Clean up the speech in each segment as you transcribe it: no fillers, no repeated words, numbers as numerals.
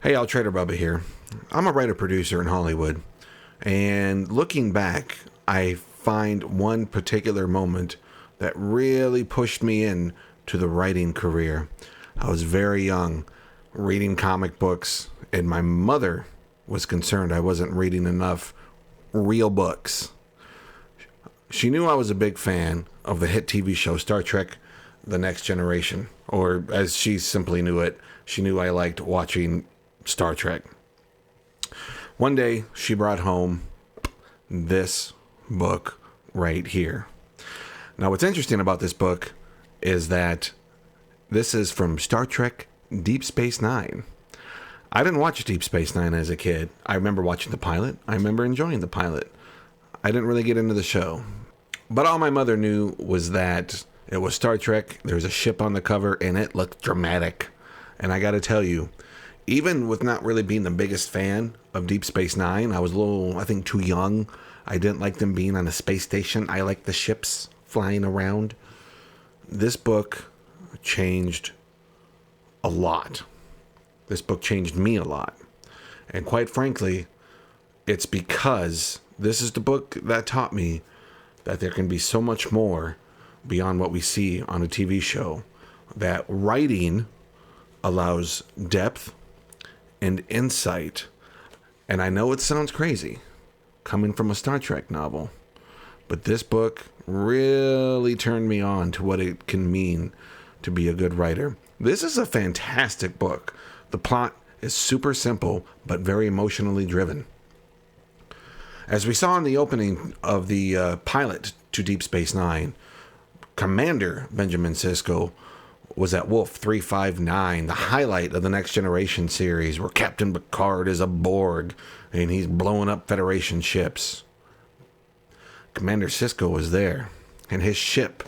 Hey, all Trader Bubba here. I'm a writer-producer in Hollywood, and looking back, I find one particular moment that really pushed me in to the writing career. I was very young, reading comic books, and my mother was concerned I wasn't reading enough real books. She knew I was a big fan of the hit TV show Star Trek: The Next Generation, or as she simply knew it, she knew I liked watching Star Trek. One day, she brought home this book right here. Now, what's interesting about this book is that this is from Star Trek Deep Space Nine. I didn't watch Deep Space Nine as a kid. I remember watching the pilot. I remember enjoying the pilot. I didn't really get into the show. But all my mother knew was that it was Star Trek. There was a ship on the cover, and it looked dramatic. And I got to tell you, even with not really being the biggest fan of Deep Space Nine, I was a little, I think, too young. I didn't like them being on a space station. I liked the ships flying around. This book changed a lot. This book changed me a lot. And quite frankly, it's because this is the book that taught me that there can be so much more beyond what we see on a TV show. That writing allows depth and insight. And I know it sounds crazy coming from a Star Trek novel, but this book really turned me on to what it can mean to be a good writer. This is a fantastic book. The plot is super simple, but very emotionally driven. As we saw in the opening of the pilot to Deep Space Nine, Commander Benjamin Sisko was at Wolf 359, the highlight of the Next Generation series, where Captain Picard is a Borg and he's blowing up Federation ships. Commander Sisko was there, and his ship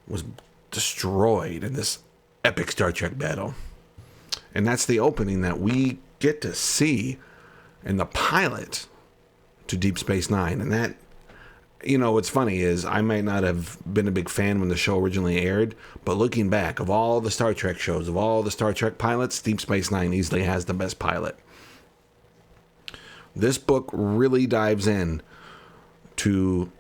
was destroyed in this epic Star Trek battle. And that's the opening that we get to see in the pilot to Deep Space Nine. And that, you know, what's funny is I might not have been a big fan when the show originally aired, but looking back, of all the Star Trek shows, of all the Star Trek pilots, Deep Space Nine easily has the best pilot. This book really dives in to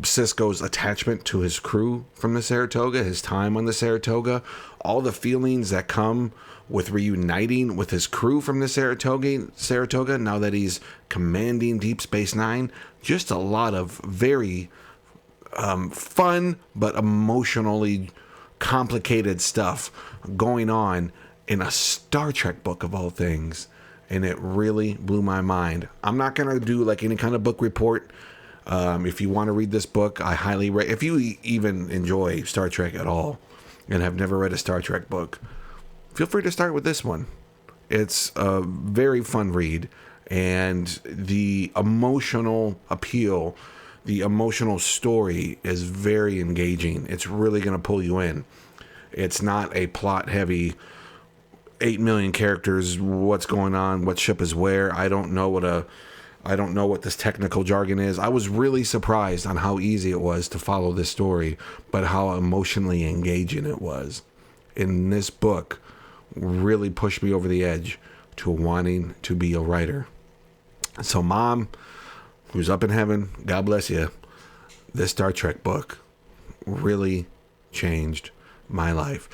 Sisko's attachment to his crew from the Saratoga, his time on the Saratoga, all the feelings that come with reuniting with his crew from the Saratoga now that he's commanding Deep Space Nine. Just a lot of very fun but emotionally complicated stuff going on in a Star Trek book of all things, and it really blew my mind. I'm not going to do like any kind of book report. If you want to read this book, I highly if you even enjoy Star Trek at all and have never read a Star Trek book, feel free to start with this one. It's a very fun read, and the emotional appeal, the emotional story is very engaging. It's really going to pull you in. It's not a plot-heavy 8 million characters, what's going on, what ship is where. I don't know what this technical jargon is. I was really surprised on how easy it was to follow this story, but how emotionally engaging it was. In this book, really pushed me over the edge to wanting to be a writer. So Mom, who's up in heaven, God bless you, this Star Trek book really changed my life.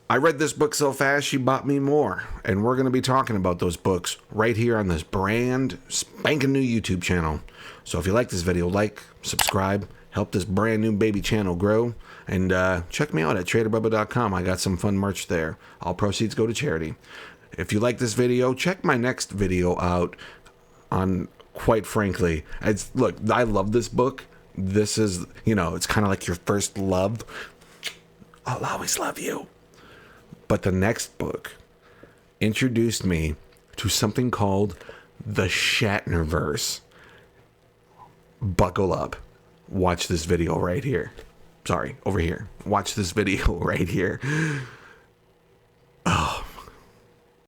I read this book so fast, she bought me more. And we're going to be talking about those books right here on this brand spanking new YouTube channel. So if you like this video, like, subscribe, help this brand new baby channel grow. And check me out at TraderBubba.com. I got some fun merch there. All proceeds go to charity. If you like this video, check my next video out on, quite frankly, look, I love this book. This is, it's kind of like your first love. I'll always love you. But the next book introduced me to something called the Shatnerverse. Buckle up. Watch this video right here. Sorry, over here. Watch this video right here.